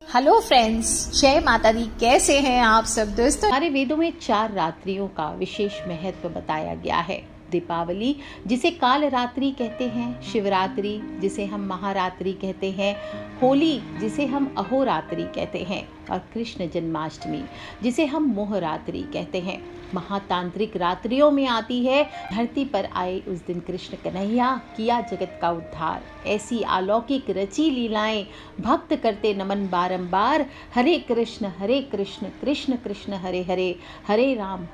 Hello friends, जय माता दी। कैसे हैं आप सब दोस्तों। हमारे वेदों में 4 रात्रियों का विशेष महत्व बताया गया है। दीपावली जिसे काल रात्रि कहते हैं, शिवरात्रि जिसे हम महारात्रि कहते हैं, होली जिसे हम अहोरात्रि कहते हैं और कृष्ण जन्माष्टमी जिसे हम मोहरात्रि कहते हैं महातांत्रिक रात्रियों में आती है। धरती पर आए उस दिन कृष्ण कन्हैया, किया जगत का उद्धार। ऐसी अलौकिक रची लीलाएं भक्त करते नमन बारंबार। हरे कृष्ण कृष्ण कृष्ण हरे हरे, हरे राम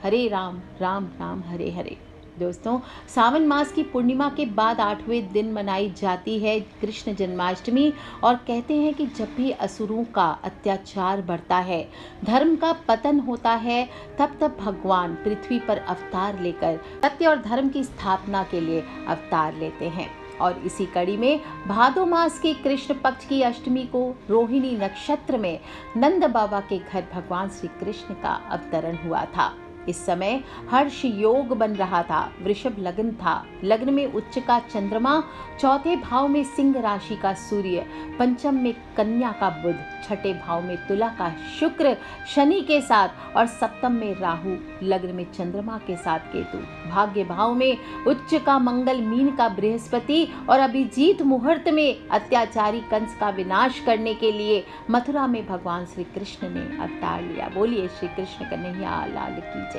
राम राम हरे हरे। दोस्तों, सावन मास की पूर्णिमा के बाद 8वें दिन मनाई जाती है कृष्ण जन्माष्टमी। और कहते हैं कि जब भी असुरों का अत्याचार बढ़ता है, धर्म का पतन होता है, तब भगवान पृथ्वी पर अवतार लेकर सत्य और धर्म की स्थापना के लिए अवतार लेते हैं। और इसी कड़ी में भादो मास की कृष्ण पक्ष की अष्टमी को रोहिणी नक्षत्र में नंद बाबा के घर भगवान श्री कृष्ण का अवतरण हुआ था। इस समय हर्ष योग बन रहा था। वृषभ लग्न था। लग्न में उच्च का चंद्रमा, चौथे भाव में सिंह राशि का सूर्य, पंचम में कन्या का बुध, छठे भाव में तुला का शुक्र शनि के साथ और सप्तम में राहु, लग्न में चंद्रमा के साथ केतु, भाग्य भाव में उच्च का मंगल, मीन का बृहस्पति और अभिजीत मुहूर्त में अत्याचारी कंस का विनाश करने के लिए मथुरा में भगवान श्री कृष्ण ने अवतार लिया। बोलिए श्री कृष्ण कन्हैया लाल की जय।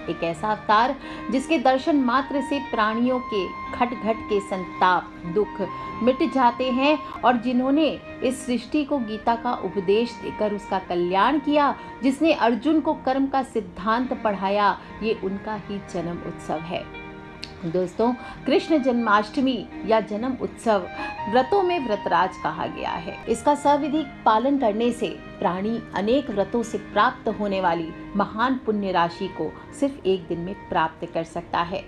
एक ऐसा अवतार जिसके दर्शन मात्र से प्राणियों के घट घट के संताप दुख मिट जाते हैं और जिन्होंने इस सृष्टि को गीता का उपदेश देकर उसका कल्याण किया, जिसने अर्जुन को कर्म का सिद्धांत पढ़ाया, ये उनका ही जन्म उत्सव है। दोस्तों, कृष्ण जन्माष्टमी या जन्म उत्सव व्रतों में व्रतराज कहा गया है। इसका सविधिक पालन करने से प्राणी अनेक व्रतों से प्राप्त होने वाली महान पुण्य राशि को सिर्फ एक दिन में प्राप्त कर सकता है।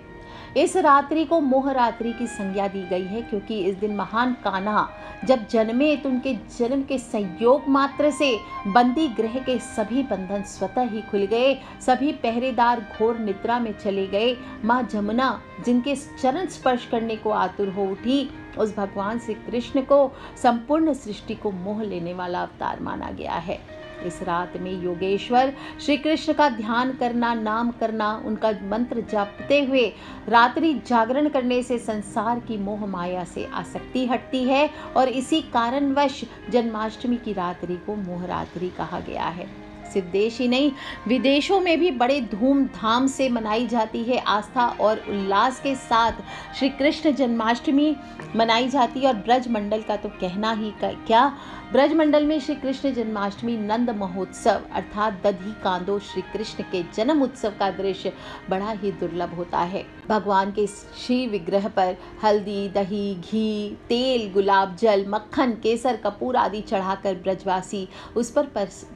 इस रात्रि को मोहरात्रि की संज्ञा दी गई है क्योंकि इस दिन महान कान्हा जब जन्मे तो उनके जन्म के संयोग मात्र से बंदी गृह के सभी बंधन स्वतः ही खुल गए। सभी पहरेदार घोर निद्रा में चले गए। माँ जमुना जिनके चरण स्पर्श करने को आतुर हो उठी, उस भगवान श्री कृष्ण को संपूर्ण सृष्टि को मोह लेने वाला अवतार माना गया है। इस रात में योगेश्वर श्री कृष्ण का ध्यान करना, नाम करना, उनका मंत्र जपते हुए रात्रि जागरण करने से संसार की मोह माया से आसक्ति हटती है और इसी कारणवश जन्माष्टमी की रात्रि को मोहरात्रि कहा गया है। सिर्फ देश ही नहीं, विदेशों में भी बड़े धूमधाम से मनाई जाती है। आस्था और उल्लास के साथ श्री कृष्ण जन्माष्टमी मनाई जाती है और ब्रज मंडल का तो कहना ही क्या। ब्रज मंडल में श्री कृष्ण जन्माष्टमी नंद महोत्सव अर्थात दधी कांदो श्री कृष्ण के जन्म उत्सव का दृश्य बड़ा ही दुर्लभ होता है। भगवान के श्री विग्रह पर हल्दी, दही, घी, तेल, गुलाब जल, मक्खन, केसर, कपूर आदि चढ़ाकर ब्रजवासी उस पर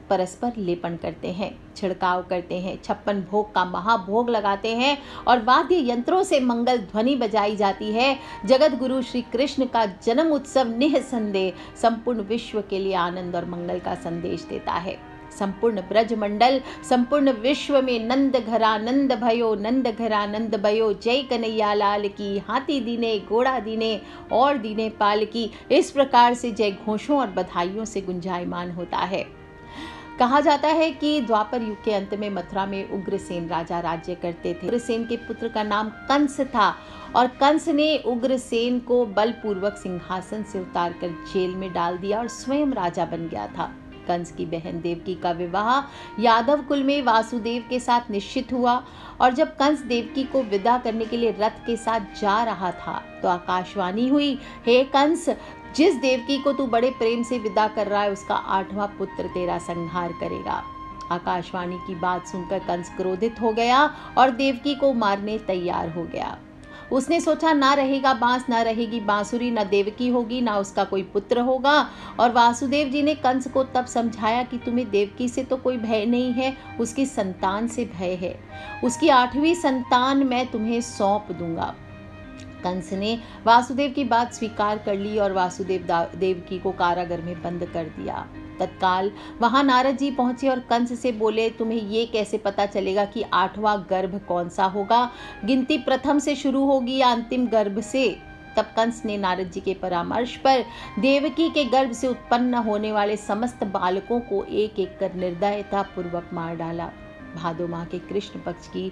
परस्पर लेपन करते हैं, छिड़काव करते हैं, 56 भोग का महाभोग लगाते हैं और वाद्य यंत्रों से मंगल ध्वनि बजाई जाती है। जगत गुरु श्री कृष्ण का जन्म उत्सव निःसंदेह संपूर्ण विश्व के लिए आनंद और मंगल का संदेश देता है। संपूर्ण ब्रज मंडल संपूर्ण विश्व में नंद घरानंद भयो, जय कन्हैया लाल की, हाथी दीने घोड़ा दीने और दीने पाल की, इस प्रकार से जय घोषों और बधाइयों से गुंजायमान होता है। कहा जाता है कि द्वापर युग के अंत में मथुरा में उग्रसेन राजा राज्य करते थे। उग्रसेन के पुत्र का नाम कंस था और कंस ने उग्रसेन को बलपूर्वक सिंहासन से उतारकर जेल में डाल दिया और स्वयं राजा बन गया था। कंस की बहन देवकी का विवाह यादव कुल में वासुदेव के साथ निश्चित हुआ और जब कंस देवकी को विदा करने के लिए रथ के साथ जा रहा था तो आकाशवाणी हुई, हे कंस, जिस देवकी को तू बड़े प्रेम से विदा कर रहा है उसका 8वां पुत्र तेरा संहार करेगा। आकाशवाणी की बात सुनकर कंस क्रोधित हो गया और देवकी को मारने तैयार हो गया। उसने सोचा ना रहेगा बांस, ना रहेगी बांसुरी, ना देवकी होगी, ना उसका कोई पुत्र होगा। और वासुदेव जी ने कंस को तब समझाया कि तुम्हें देवकी से तो कोई भय नहीं है, उसकी संतान से भय है। उसकी 8वीं संतान मैं तुम्हें सौंप दूंगा। कंस ने वासुदेव की बात स्वीकार कर ली और वासुदेव देवकी को कारागार में बंद कर दिया। तत्काल वहां नारद जी पहुंचे और कंस से बोले, तुम्हें ये कैसे पता चलेगा कि 8वां गर्भ कौन सा होगा? गिनती प्रथम से शुरू होगी या अंतिम गर्भ से? तब कंस ने नारद जी के परामर्श पर देवकी के गर्भ से उत्पन्न होने वाले समस्त बालकों को एक एक कर निर्दयता पूर्वक मार डाला। भादो माह के कृष्ण पक्ष की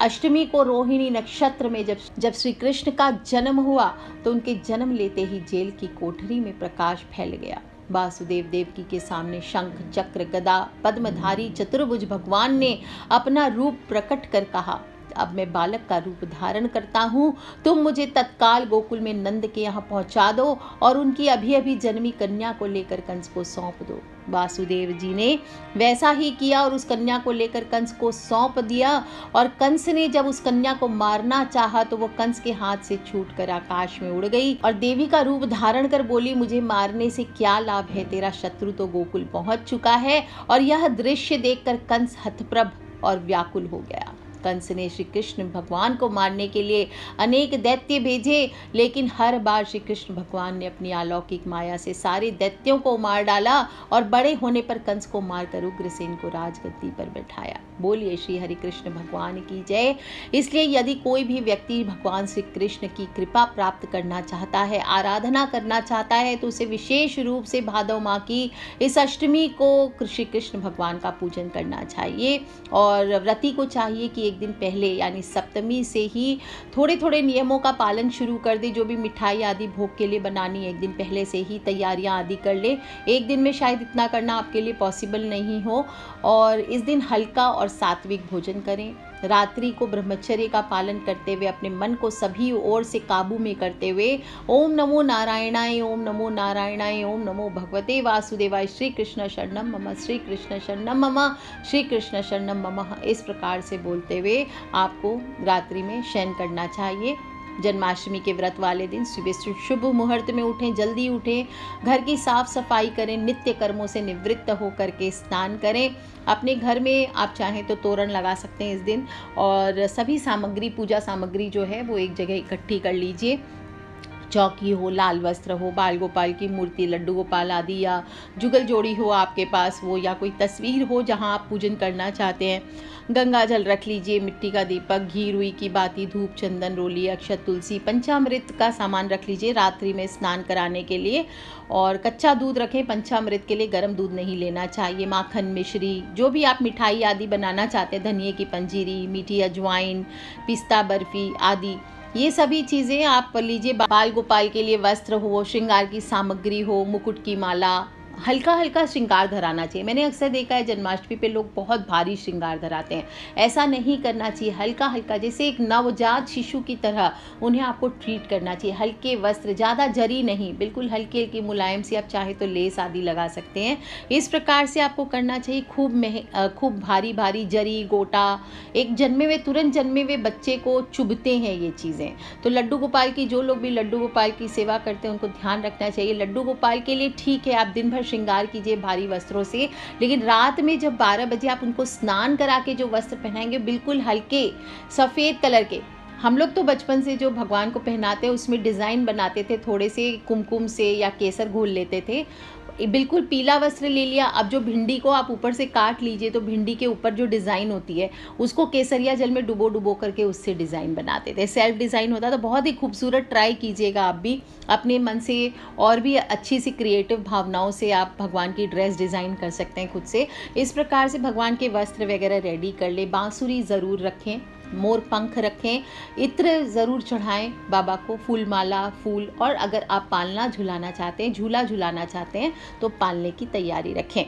अष्टमी को रोहिणी नक्षत्र में जब श्री कृष्ण का जन्म हुआ तो उनके जन्म लेते ही जेल की कोठरी में प्रकाश फैल गया। वासुदेव देवकी के सामने शंख चक्र गदा पद्मधारी चतुर्भुज भगवान ने अपना रूप प्रकट कर कहा, अब मैं बालक का रूप धारण करता हूँ, तुम मुझे तत्काल गोकुल में नंद के यहाँ पहुँचा दो और उनकी अभी अभी जन्मी कन्या को लेकर कंस को सौंप दो। वासुदेव जी ने वैसा ही किया और उस कन्या को लेकर कंस को सौंप दिया। और कंस ने जब उस कन्या को मारना चाहा तो वो कंस के हाथ से छूटकर आकाश में उड़ गई और देवी का रूप धारण कर बोली, मुझे मारने से क्या लाभ है, तेरा शत्रु तो गोकुल पहुंच चुका है। और यह दृश्य देखकर कंस हतप्रभ और व्याकुल हो गया। कंस ने श्री कृष्ण भगवान को मारने के लिए अनेक दैत्य भेजे, लेकिन हर बार श्री कृष्ण भगवान ने अपनी अलौकिक माया से सारे दैत्यों को मार डाला और बड़े होने पर कंस को मारकर उग्रसेन को राजगद्दी पर बैठाया। बोलिए श्री हरि कृष्ण भगवान की जय। इसलिए यदि कोई भी व्यक्ति भगवान श्री कृष्ण की कृपा प्राप्त करना चाहता है, आराधना करना चाहता है, तो उसे विशेष रूप से भादव माह की इस अष्टमी को श्री कृष्ण भगवान का पूजन करना चाहिए। और व्रती को चाहिए कि एक दिन पहले यानी सप्तमी से ही थोड़े थोड़े नियमों का पालन शुरू कर दे। जो भी मिठाई आदि भोग के लिए बनानी एक दिन पहले से ही तैयारियां आदि कर ले। एक दिन में शायद इतना करना आपके लिए पॉसिबल नहीं हो। और इस दिन हल्का और सात्विक भोजन करें। रात्रि को ब्रह्मचर्य का पालन करते हुए अपने मन को सभी ओर से काबू में करते हुए ओम नमो नारायणाय, ओम नमो नारायणाय, ओम नमो भगवते वासुदेवाय, श्री कृष्ण शरणम मम, श्री कृष्ण शरणम मम, श्री कृष्ण शरणम मम, इस प्रकार से बोलते हुए आपको रात्रि में शयन करना चाहिए। जन्माष्टमी के व्रत वाले दिन सुबह शुभ मुहूर्त में उठें, जल्दी उठें, घर की साफ सफाई करें, नित्य कर्मों से निवृत्त होकर के स्नान करें। अपने घर में आप चाहें तो तोरण लगा सकते हैं इस दिन। और सभी सामग्री, पूजा सामग्री जो है वो एक जगह इकट्ठी कर लीजिए। चौकी हो, लाल वस्त्र हो, बाल गोपाल की मूर्ति, लड्डू गोपाल आदि, या जुगल जोड़ी हो आपके पास वो, या कोई तस्वीर हो जहां आप पूजन करना चाहते हैं। गंगा जल रख लीजिए, मिट्टी का दीपक, घी रुई की बाती, धूप, चंदन, रोली, अक्षत, तुलसी, पंचामृत का सामान रख लीजिए रात्रि में स्नान कराने के लिए। और कच्चा दूध रखें, पंचामृत के लिए गर्म दूध नहीं लेना चाहिए। माखन, मिश्री, जो भी आप मिठाई आदि बनाना चाहते हैं, धनिए की पंजीरी, मीठी अजवाइन, पिस्ता बर्फी आदि, ये सभी चीज़ें आप लीजिए। बाल गोपाल के लिए वस्त्र हो, श्रृंगार की सामग्री हो, मुकुट की माला, हल्का हल्का श्रृंगार धराना चाहिए। मैंने अक्सर देखा है जन्माष्टमी पे लोग बहुत भारी श्रृंगार धराते हैं, ऐसा नहीं करना चाहिए। हल्का हल्का, जैसे एक नवजात शिशु की तरह उन्हें आपको ट्रीट करना चाहिए। हल्के वस्त्र, ज़्यादा जरी नहीं, बिल्कुल हल्की हल्की मुलायम सी, आप चाहे तो लेस आदि लगा सकते हैं। इस प्रकार से आपको करना चाहिए। खूब भारी भारी जरी, गोटा, एक जन्मे हुए, तुरंत जन्मे हुए बच्चे को चुभते हैं ये चीज़ें। तो लड्डू गोपाल की, जो लोग भी लड्डू गोपाल की सेवा करते हैं उनको ध्यान रखना चाहिए। लड्डू गोपाल के लिए ठीक है, आप दिन भर श्रृंगार कीजिए भारी वस्त्रों से, लेकिन रात में जब 12 बजे आप उनको स्नान करा के जो वस्त्र पहनाएंगे बिल्कुल हल्के सफ़ेद कलर के। हम लोग तो बचपन से जो भगवान को पहनाते हैं उसमें डिज़ाइन बनाते थे, थोड़े से कुमकुम से या केसर घोल लेते थे। बिल्कुल पीला वस्त्र ले लिया। अब जो भिंडी को आप ऊपर से काट लीजिए तो भिंडी के ऊपर जो डिज़ाइन होती है उसको केसरिया जल में डुबो करके उससे डिज़ाइन बनाते थे। सेल्फ डिज़ाइन होता था, बहुत ही खूबसूरत। ट्राई कीजिएगा आप भी अपने मन से, और भी अच्छी सी क्रिएटिव भावनाओं से आप भगवान की ड्रेस डिज़ाइन कर सकते हैं खुद से। इस प्रकार से भगवान के वस्त्र वगैरह रेडी कर ले। बांसुरी ज़रूर रखें, मोर पंख रखें, इत्र ज़रूर चढ़ाएं बाबा को, फूल माला, फूल। और अगर आप पालना झुलाना चाहते हैं, झूला झुलाना चाहते हैं तो पालने की तैयारी रखें।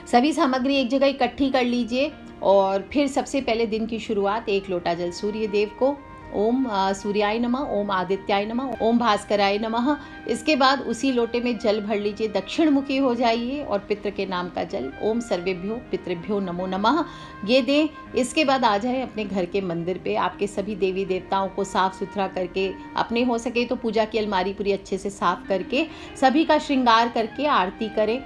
सभी सामग्री एक जगह इकट्ठी कर लीजिए। और फिर सबसे पहले दिन की शुरुआत, 1 लोटा जल सूर्य देव को, ओम सूर्याय नमः, ओम आदित्याय नमः, ओम भास्कराय नमः। इसके बाद उसी लोटे में जल भर लीजिए, दक्षिण मुखी हो जाइए और पितृ के नाम का जल, ओम सर्वेभ्यो पितृभ्यो नमो नमः, ये दें। इसके बाद आ जाए अपने घर के मंदिर पे, आपके सभी देवी देवताओं को साफ सुथरा करके, अपने हो सके तो पूजा की अलमारी पूरी अच्छे से साफ करके सभी का श्रृंगार करके आरती करें।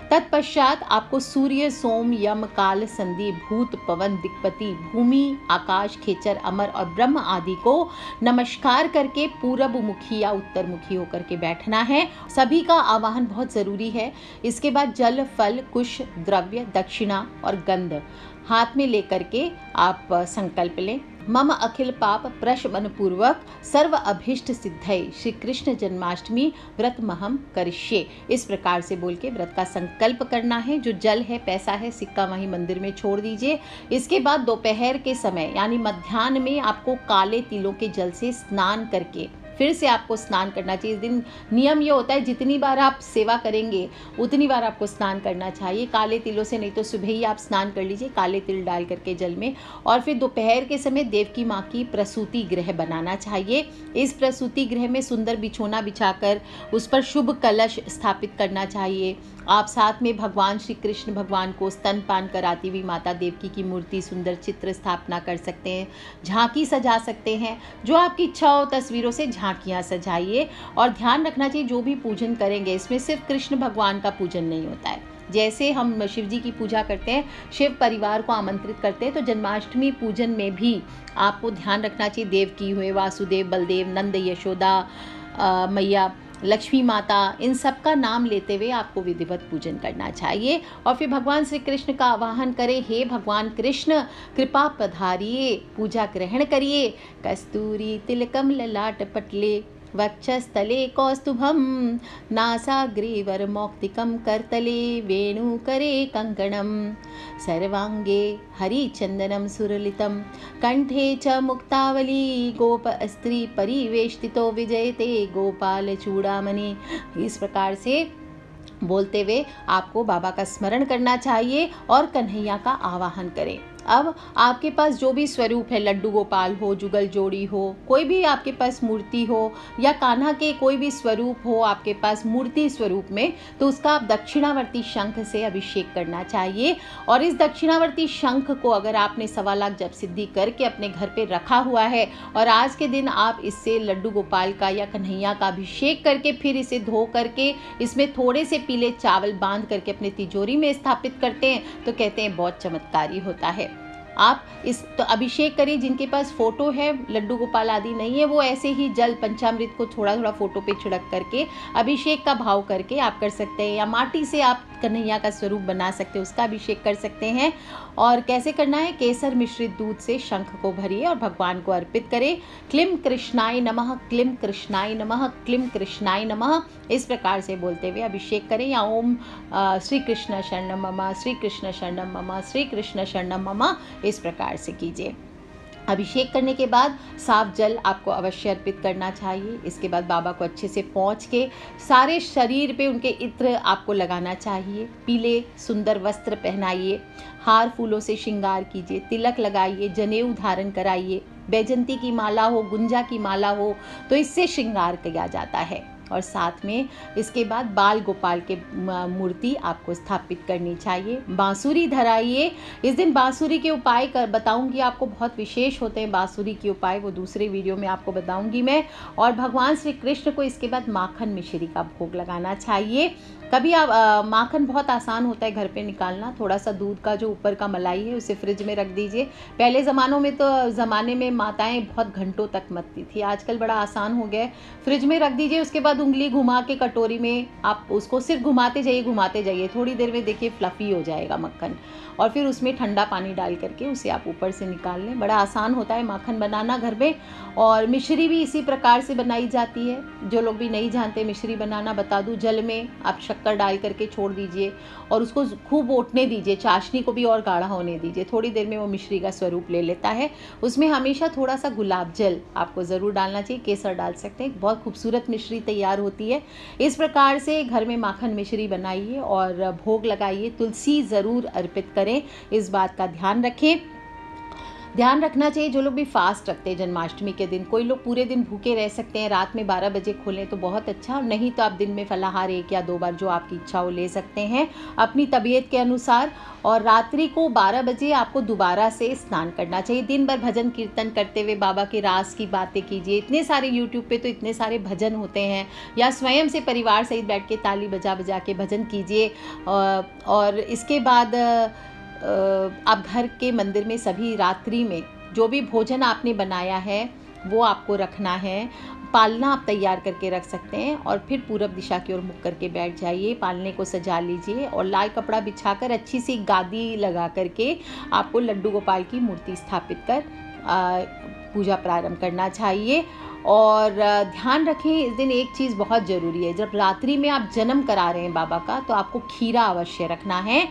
तत्पश्चात आपको सूर्य, सोम, यम, काल, संधि, भूत, पवन, दिक्पति, भूमि, आकाश, खेचर, अमर और ब्रह्म आदि को नमस्कार करके पूरब मुखी या उत्तर मुखी होकर के बैठना है। सभी का आवाहन बहुत ज़रूरी है। इसके बाद जल, फल, कुश, द्रव्य, दक्षिणा और गंध हाथ में लेकर के आप संकल्प लें। मम अखिल पाप प्रशमन पूर्वक सर्व अभीष्ट सिद्धय श्री कृष्ण जन्माष्टमी व्रत महम करिष्ये। इस प्रकार से बोल के व्रत का संकल्प करना है। जो जल है, पैसा है, सिक्का वहीं मंदिर में छोड़ दीजिए। इसके बाद दोपहर के समय यानी मध्याह्न में आपको काले तिलों के जल से स्नान करके फिर से आपको स्नान करना चाहिए। इस दिन नियम ये होता है, जितनी बार आप सेवा करेंगे उतनी बार आपको स्नान करना चाहिए काले तिलों से, नहीं तो सुबह ही आप स्नान कर लीजिए काले तिल डाल करके जल में। और फिर दोपहर के समय देवकी माँ की प्रसूति गृह बनाना चाहिए। इस प्रसूति गृह में सुंदर बिछोना बिछाकर उस पर शुभ कलश स्थापित करना चाहिए। आप साथ में भगवान श्री कृष्ण भगवान को स्तनपान कराती हुई माता देवकी की मूर्ति सुंदर चित्र स्थापना कर सकते हैं। झांकी सजा सकते हैं, जो आपकी इच्छा हो तस्वीरों से झांकियाँ सजाइए। और ध्यान रखना चाहिए, जो भी पूजन करेंगे इसमें सिर्फ कृष्ण भगवान का पूजन नहीं होता है। जैसे हम शिव जी की पूजा करते हैं, शिव परिवार को आमंत्रित करते हैं, तो जन्माष्टमी पूजन में भी आपको ध्यान रखना चाहिए देवकी हुए, वासुदेव, बलदेव, नंद, यशोदा मैया, लक्ष्मी माता, इन सब का नाम लेते हुए आपको विधिवत पूजन करना चाहिए। और फिर भगवान श्री कृष्ण का आवाहन करें, हे भगवान कृष्ण कृपा पधारिए, पूजा ग्रहण करिए। कस्तूरी तिलकम ललाट पटले वक्षस्थले कौस्तुभम नासाग्रे वरमौक्तिकं करतले वेणुकरे कंकणम सर्वांगे हरिचंदनम सुरलितम कंठे च मुक्तावली गोप स्त्री परिवेष्टितो विजयते गोपाल चूड़ामणि। इस प्रकार से बोलते हुए आपको बाबा का स्मरण करना चाहिए और कन्हैया का आवाहन करें। अब आपके पास जो भी स्वरूप है, लड्डू गोपाल हो, जुगल जोड़ी हो, कोई भी आपके पास मूर्ति हो या कान्हा के कोई भी स्वरूप हो आपके पास मूर्ति स्वरूप में, तो उसका आप दक्षिणावर्ती शंख से अभिषेक करना चाहिए। और इस दक्षिणावर्ती शंख को अगर आपने 1.25 लाख जप सिद्धि करके अपने घर पे रखा हुआ है और आज के दिन आप इससे लड्डू गोपाल का या कन्हैया का अभिषेक करके फिर इसे धो करके इसमें थोड़े से पीले चावल बांध करके अपने तिजोरी में स्थापित करते हैं, तो कहते हैं बहुत चमत्कारी होता है। आप इस तो अभिषेक करिए। जिनके पास फोटो है, लड्डू गोपाल आदि नहीं है, वो ऐसे ही जल पंचामृत को थोड़ा थोड़ा फोटो पे छिड़क करके अभिषेक का भाव करके आप कर सकते हैं। या माटी से आप कन्हैया का स्वरूप बना सकते हैं, उसका अभिषेक कर सकते हैं। और कैसे करना है, केसर मिश्रित दूध से शंख को भरिए और भगवान को अर्पित करें। क्लीम कृष्णाय नमः, क्लीम कृष्णाय नमः, क्लीम कृष्णाय नमः, इस प्रकार से बोलते हुए अभिषेक करें। या ओम श्री कृष्ण शरणम मम, श्री कृष्ण शरणम मम, श्री कृष्ण शरणम मम, इस प्रकार से कीजिए। अभिषेक करने के बाद साफ जल आपको अवश्य अर्पित करना चाहिए। इसके बाद बाबा को अच्छे से पोंछ के सारे शरीर पे उनके इत्र आपको लगाना चाहिए। पीले सुंदर वस्त्र पहनाइए, हार फूलों से श्रृंगार कीजिए, तिलक लगाइए, जनेऊ धारण कराइए। बैजंती की माला हो, गुंजा की माला हो तो इससे श्रृंगार किया जाता है। और साथ में इसके बाद बाल गोपाल के मूर्ति आपको स्थापित करनी चाहिए। बांसुरी धराइए। इस दिन बांसुरी के उपाय बताऊंगी आपको, बहुत विशेष होते हैं बांसुरी के उपाय, वो दूसरे वीडियो में आपको बताऊंगी मैं। और भगवान श्री कृष्ण को इसके बाद माखन मिश्री का भोग लगाना चाहिए। कभी आप माखन बहुत आसान होता है घर पे निकालना। थोड़ा सा दूध का जो ऊपर का मलाई है उसे फ्रिज में रख दीजिए। पहले ज़मानों में तो ज़माने में माताएं बहुत घंटों तक मथती थी, आजकल बड़ा आसान हो गया है। फ्रिज में रख दीजिए। उसके बाद उंगली घुमा के कटोरी में आप उसको सिर्फ घुमाते जाइए, थोड़ी देर में देखिए फ्लफी हो जाएगा मक्खन। और फिर उसमें ठंडा पानी डाल करके उसे आप ऊपर से निकाल लें। बड़ा आसान होता है माखन बनाना घर में। और मिश्री भी इसी प्रकार से बनाई जाती है। जो लोग भी नहीं जानते मिश्री बनाना, बता दूं, जल में आप शक्कर डाल करके छोड़ दीजिए और उसको खूब ओटने दीजिए। चाशनी को भी और गाढ़ा होने दीजिए। थोड़ी देर में वो मिश्री का स्वरूप ले लेता है। उसमें हमेशा थोड़ा सा गुलाब जल आपको ज़रूर डालना चाहिए, केसर डाल सकते हैं, बहुत खूबसूरत मिश्री तैयार होती है। इस प्रकार से घर में माखन मिश्री बनाइए और भोग लगाइए। तुलसी ज़रूर अर्पित करें, इस बात का ध्यान रखें। ध्यान रखना चाहिए जो लोग भी फास्ट रखते हैं जन्माष्टमी के दिन, कोई लोग पूरे दिन भूखे रह सकते हैं, रात में 12 बजे खोलें तो बहुत अच्छा, नहीं तो आप दिन में फलाहार 1 या 2 बार जो आपकी इच्छा हो ले सकते हैं अपनी तबीयत के अनुसार। और रात्रि को 12 बजे आपको दोबारा से स्नान करना चाहिए। दिन भर भजन कीर्तन करते हुए बाबा के रास की बातें कीजिए। इतने सारे यूट्यूब पे तो इतने सारे भजन होते हैं, या स्वयं से परिवार सहित बैठ के ताली बजा बजा के भजन कीजिए। और इसके बाद आप घर के मंदिर में सभी रात्रि में जो भी भोजन आपने बनाया है वो आपको रखना है। पालना आप तैयार करके रख सकते हैं और फिर पूरब दिशा की ओर मुख करके बैठ जाइए। पालने को सजा लीजिए और लाल कपड़ा बिछाकर अच्छी सी गादी लगा करके आपको लड्डू गोपाल की मूर्ति स्थापित कर पूजा प्रारंभ करना चाहिए। और ध्यान रखें, इस दिन एक चीज़ बहुत ज़रूरी है, जब रात्रि में आप जन्म करा रहे हैं बाबा का, तो आपको खीरा अवश्य रखना है।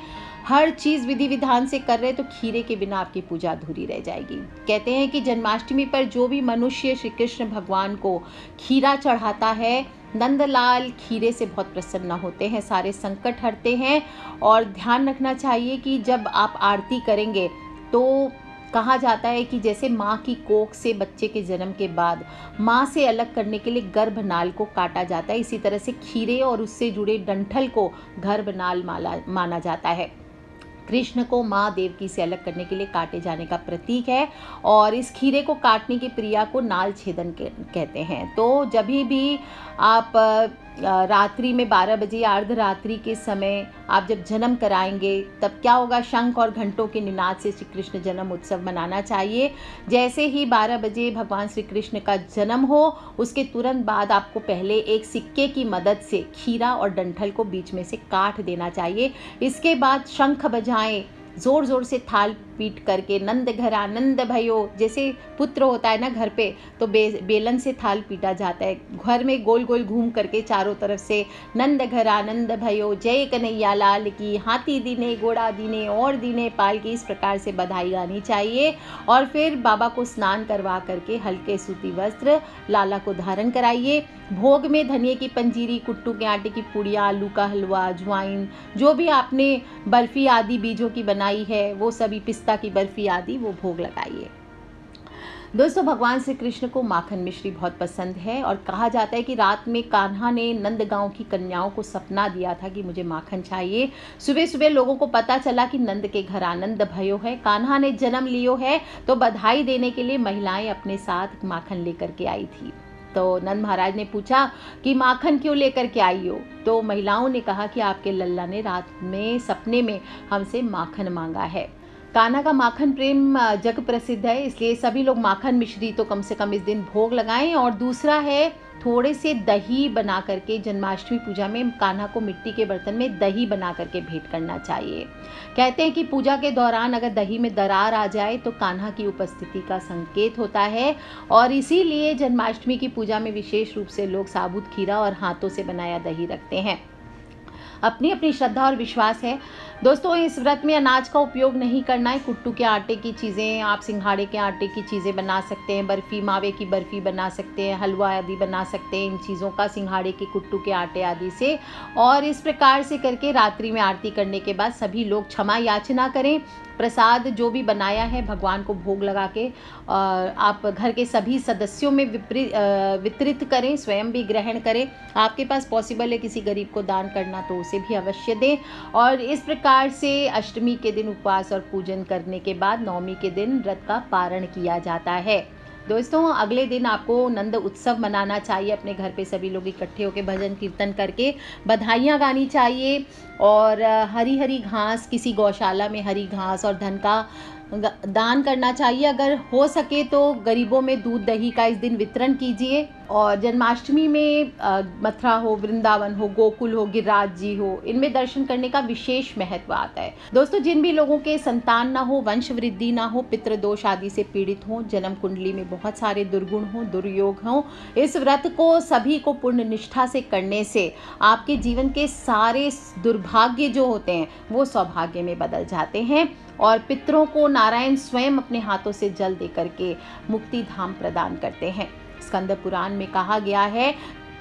हर चीज़ विधि विधान से कर रहे हैं तो खीरे के बिना आपकी पूजा अधूरी रह जाएगी। कहते हैं कि जन्माष्टमी पर जो भी मनुष्य श्री कृष्ण भगवान को खीरा चढ़ाता है, नंदलाल खीरे से बहुत प्रसन्न होते हैं, सारे संकट हटते हैं। और ध्यान रखना चाहिए कि जब आप आरती करेंगे तो कहा जाता है कि जैसे माँ की कोख से बच्चे के जन्म के बाद माँ से अलग करने के लिए गर्भनाल को काटा जाता है, इसी तरह से खीरे और उससे जुड़े डंठल को गर्भनाल माना जाता है। कृष्ण को माँ देवकी से अलग करने के लिए काटे जाने का प्रतीक है और इस खीरे को काटने की क्रिया को नाल छेदन कहते हैं। तो जब भी आप रात्रि में 12 बजे या अर्धरात्रि के समय आप जब जन्म कराएंगे, तब क्या होगा, शंख और घंटों के निनाद से श्री कृष्ण जन्म उत्सव मनाना चाहिए। जैसे ही 12 बजे भगवान श्री कृष्ण का जन्म हो, उसके तुरंत बाद आपको पहले एक सिक्के की मदद से खीरा और डंठल को बीच में से काट देना चाहिए। इसके बाद शंख बजाएं, जोर जोर से थाल पीट करके, नंद घर आनंद भयो, जैसे पुत्र होता है ना घर पे, तो बेलन से थाल पीटा जाता है, घर में गोल गोल घूम करके चारों तरफ से नंद घर आनंद भयो, जय कन्हैया लाल की, हाथी दीने घोड़ा दीने और दीने पाल की, इस प्रकार से बधाई गानी चाहिए। और फिर बाबा को स्नान करवा करके हल्के सूती वस्त्र लाला को धारण कराइए। भोग में धनिये की पंजीरी, कुट्टू के आटे की पूड़ियाँ, आलू का हलवा, अजवाइन, जो भी आपने बर्फी आदि बीजों की बनाई है वो सभी, पिस्ता की बर्फी आदि, वो भोग लगाइए। दोस्तों, भगवान श्री कृष्ण को माखन मिश्री बहुत पसंद है और कहा जाता है कि रात में कान्हा ने नंदगांव की कन्याओं को सपना दिया था कि मुझे माखन चाहिए। सुबह सुबह लोगों को पता चला कि नंद के घर आनंद भयो है, कान्हा ने जन्म लियो है, तो बधाई देने के लिए महिलाएं अपने साथ माखन लेकर के आई थी। तो नंद महाराज ने पूछा कि माखन क्यों लेकर के आई हो? तो महिलाओं ने कहा कि आपके लल्ला ने रात में सपने में हमसे माखन मांगा है। कान्हा का माखन प्रेम जग प्रसिद्ध है, इसलिए सभी लोग माखन मिश्री तो कम से कम इस दिन भोग लगाएं। और दूसरा है, थोड़े से दही बना करके जन्माष्टमी पूजा में कान्हा को मिट्टी के बर्तन में दही बना करके भेंट करना चाहिए। कहते हैं कि पूजा के दौरान अगर दही में दरार आ जाए तो कान्हा की उपस्थिति का संकेत होता है और इसीलिए जन्माष्टमी की पूजा में विशेष रूप से लोग साबुत खीरा और हाथों से बनाया दही रखते हैं। अपनी अपनी श्रद्धा और विश्वास है। दोस्तों, इस व्रत में अनाज का उपयोग नहीं करना है। कुट्टू के आटे की चीज़ें, आप सिंघाड़े के आटे की चीज़ें बना सकते हैं, बर्फ़ी, मावे की बर्फ़ी बना सकते हैं, हलवा आदि बना सकते हैं इन चीज़ों का, सिंघाड़े के, कुट्टू के आटे आदि से। और इस प्रकार से करके रात्रि में आरती करने के बाद सभी लोग क्षमा याचना करें। प्रसाद जो भी बनाया है भगवान को भोग लगा के आप घर के सभी सदस्यों में वितरित करें, स्वयं भी ग्रहण करें। आपके पास पॉसिबल है किसी गरीब को दान करना तो उसे भी अवश्य दें। और इस प्रकार से अष्टमी के दिन उपवास और पूजन करने के बाद नवमी के दिन व्रत का पारण किया जाता है। दोस्तों, अगले दिन आपको नंद उत्सव मनाना चाहिए। अपने घर पे सभी लोग इकट्ठे होकर भजन कीर्तन करके बधाइयाँ गानी चाहिए और हरी हरी घास, किसी गौशाला में हरी घास और धन का दान करना चाहिए। अगर हो सके तो गरीबों में दूध दही का इस दिन वितरण कीजिए। और जन्माष्टमी में मथुरा हो, वृंदावन हो, गोकुल हो, गिरिराज जी हो, इनमें दर्शन करने का विशेष महत्व आता है। दोस्तों, जिन भी लोगों के संतान ना हो, वंश वृद्धि ना हो, पितृदोष आदि से पीड़ित हो, जन्म कुंडली में बहुत सारे दुर्गुण हो, दुर्योग हो, इस व्रत को सभी को पूर्ण निष्ठा से करने से आपके जीवन के सारे दुर्भाग्य जो होते हैं वो सौभाग्य में बदल जाते हैं। और पितरों को नारायण स्वयं अपने हाथों से जल दे करके मुक्ति धाम प्रदान करते हैं। स्कंद पुराण में कहा गया है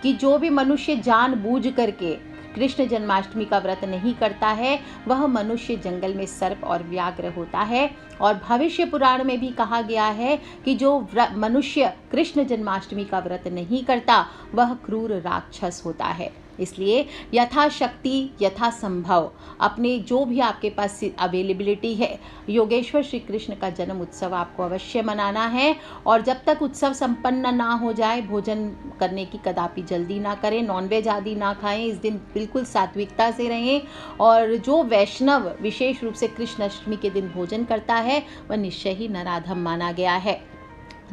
कि जो भी मनुष्य जानबूझ करके कृष्ण जन्माष्टमी का व्रत नहीं करता है वह मनुष्य जंगल में सर्प और व्याघ्र होता है। और भविष्य पुराण में भी कहा गया है कि जो मनुष्य कृष्ण जन्माष्टमी का व्रत नहीं करता वह क्रूर राक्षस होता है। इसलिए यथाशक्ति यथासंभव अपने जो भी आपके पास अवेलेबिलिटी है, योगेश्वर श्री कृष्ण का जन्म उत्सव आपको अवश्य मनाना है। और जब तक उत्सव संपन्न ना हो जाए भोजन करने की कदापि जल्दी ना करें, नॉनवेज आदि ना खाएं। इस दिन बिल्कुल सात्विकता से रहें। और जो वैष्णव विशेष रूप से कृष्ण अष्टमी के दिन भोजन करता है वह निश्चय ही नराधम माना गया है।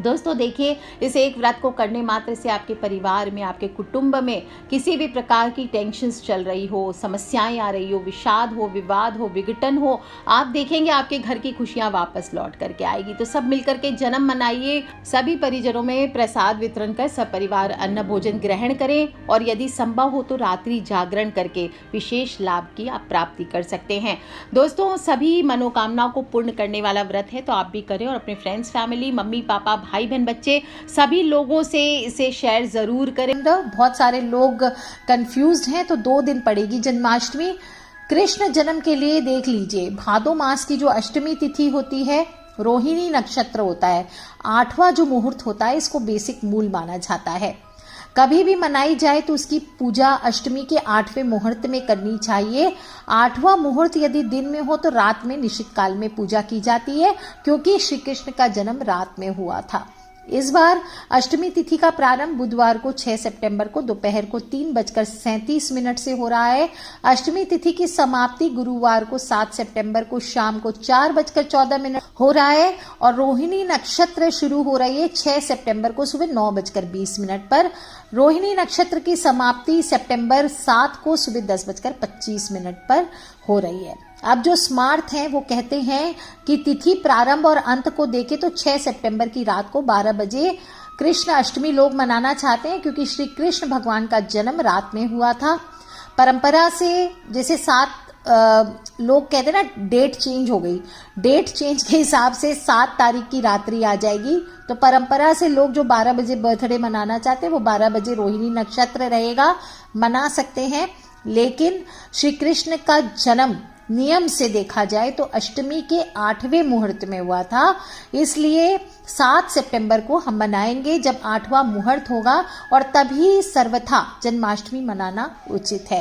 दोस्तों देखिए, इस एक व्रत को करने मात्र से आपके परिवार में, आपके कुटुंब में किसी भी प्रकार की टेंशन्स चल रही हो, समस्याएं आ रही हो, विषाद हो, विवाद हो, विघटन हो, आप देखेंगे आपके घर की खुशियां वापस लौट करके आएगी। तो सब मिलकर के जन्म मनाइए, सभी परिजनों में प्रसाद वितरण कर सब परिवार अन्न भोजन ग्रहण करें और यदि संभव हो तो रात्रि जागरण करके विशेष लाभ की आप प्राप्ति कर सकते हैं। दोस्तों, सभी मनोकामनाओं को पूर्ण करने वाला व्रत है, तो आप भी करें और अपने फ्रेंड्स, फैमिली, मम्मी पापा, भाई बहन, बच्चे सभी लोगों से इसे शेयर जरूर करें। बहुत सारे लोग कंफ्यूज्ड हैं, तो 2 दिन पड़ेगी जन्माष्टमी। कृष्ण जन्म के लिए देख लीजिए, भादो मास की जो अष्टमी तिथि होती है, रोहिणी नक्षत्र होता है, 8वां जो मुहूर्त होता है, इसको बेसिक मूल माना जाता है। कभी भी मनाई जाए तो उसकी पूजा अष्टमी के 8वें मुहूर्त में करनी चाहिए। 8वां मुहूर्त यदि दिन में हो तो रात में निश्चित काल में पूजा की जाती है, क्योंकि श्री कृष्ण का जन्म रात में हुआ था। इस बार अष्टमी तिथि का प्रारंभ बुधवार को 6 सितंबर को दोपहर को 3:37 से हो रहा है। अष्टमी तिथि की समाप्ति गुरुवार को 7 सितंबर को शाम को 4:14 हो रहा है और रोहिणी नक्षत्र शुरू हो रही है 6 सितंबर को सुबह 9:20 पर। रोहिणी नक्षत्र की समाप्ति सितंबर 7 को सुबह 10:25 पर हो रही है। अब जो स्मार्ट हैं वो कहते हैं कि तिथि प्रारंभ और अंत को देखें तो 6 सितंबर की रात को 12 बजे कृष्ण अष्टमी लोग मनाना चाहते हैं, क्योंकि श्री कृष्ण भगवान का जन्म रात में हुआ था। परंपरा से जैसे 7 लोग कहते हैं ना, डेट चेंज हो गई, डेट चेंज के हिसाब से 7 तारीख की रात्रि आ जाएगी। तो परंपरा से लोग जो 12 बजे बर्थडे मनाना चाहते हैं वो 12 बजे रोहिणी नक्षत्र रहेगा, मना सकते हैं। लेकिन श्री कृष्ण का जन्म नियम से देखा जाए तो अष्टमी के 8वें मुहूर्त में हुआ था, इसलिए 7 सितंबर को हम मनाएंगे जब 8वां मुहूर्त होगा और तभी सर्वथा जन्माष्टमी मनाना उचित है।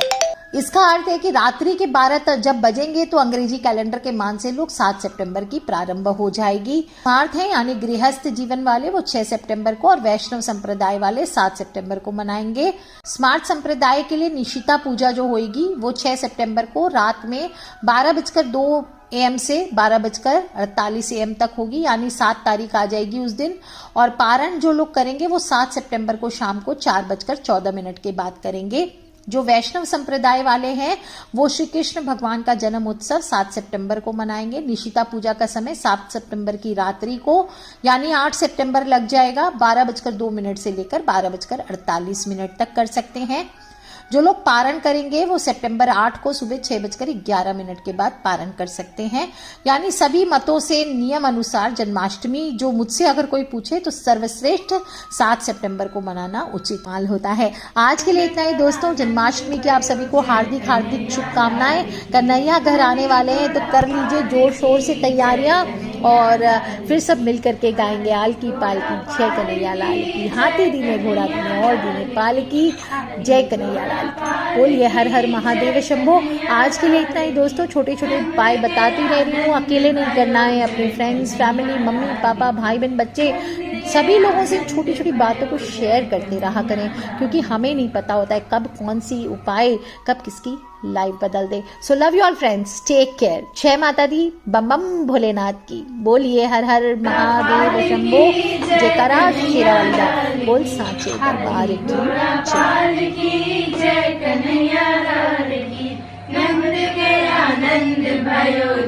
इसका अर्थ है कि रात्रि के 12 जब बजेंगे तो अंग्रेजी कैलेंडर के मान से लोग 7 सितंबर की प्रारंभ हो जाएगी। अर्थ है यानी गृहस्थ जीवन वाले वो 6 सितंबर को और वैष्णव संप्रदाय वाले 7 सितंबर को मनाएंगे। स्मार्ट संप्रदाय के लिए निशिता पूजा जो होगी वो 6 सितंबर को रात में 12:02 AM से 12:48 AM तक होगी, यानी 7 तारीख आ जाएगी उस दिन। और पारण जो लोग करेंगे वो 7 सितंबर को शाम को 4:14 के बाद करेंगे। जो वैष्णव संप्रदाय वाले हैं वो श्री कृष्ण भगवान का जन्म उत्सव 7 सितंबर को मनाएंगे। निशिता पूजा का समय 7 सितंबर की रात्रि को यानी 8 सितंबर लग जाएगा। 12:02 से लेकर 12:48 तक कर सकते हैं। जो लोग पारण करेंगे वो सितंबर 8 को सुबह 6:11 के बाद पारण कर सकते हैं। यानी सभी मतों से नियम अनुसार जन्माष्टमी जो मुझसे अगर कोई पूछे तो सर्वश्रेष्ठ 7 सितंबर को मनाना उचित माल होता है। आज के लिए इतना ही दोस्तों। जन्माष्टमी की आप सभी को हार्दिक हार्दिक शुभकामनाएं। कन्हैया घर आने वाले हैं तो कर लीजिए जोर शोर से तैयारियां और फिर सब मिल करके गाएंगे आल की पालकी जय कन्हैया लाल की, हाथी दीने घोड़ा दीने और दीने पालकी जय कन्हैया लाल की। बोलिए हर हर महादेव शंभो। आज के लिए इतना ही दोस्तों। छोटे छोटे उपाय बताती रह रही हूँ, अकेले नहीं करना है, अपने फ्रेंड्स, फैमिली, मम्मी पापा, भाई बहन, बच्चे सभी लोगों से छोटी छोटी बातों को शेयर करते रहा करें, क्योंकि हमें नहीं पता होता है कब कौन सी उपाय कब किसकी लाइफ बदल दे। So love you all friends, take care. जय माता दी, बम बम भोलेनाथ की। बोलिए हर हर महादेव शंभो। जयकारा शेरावाली बोल सांचे दरबार की जय। कन्हैया लाल की, नंद के आनंद भयो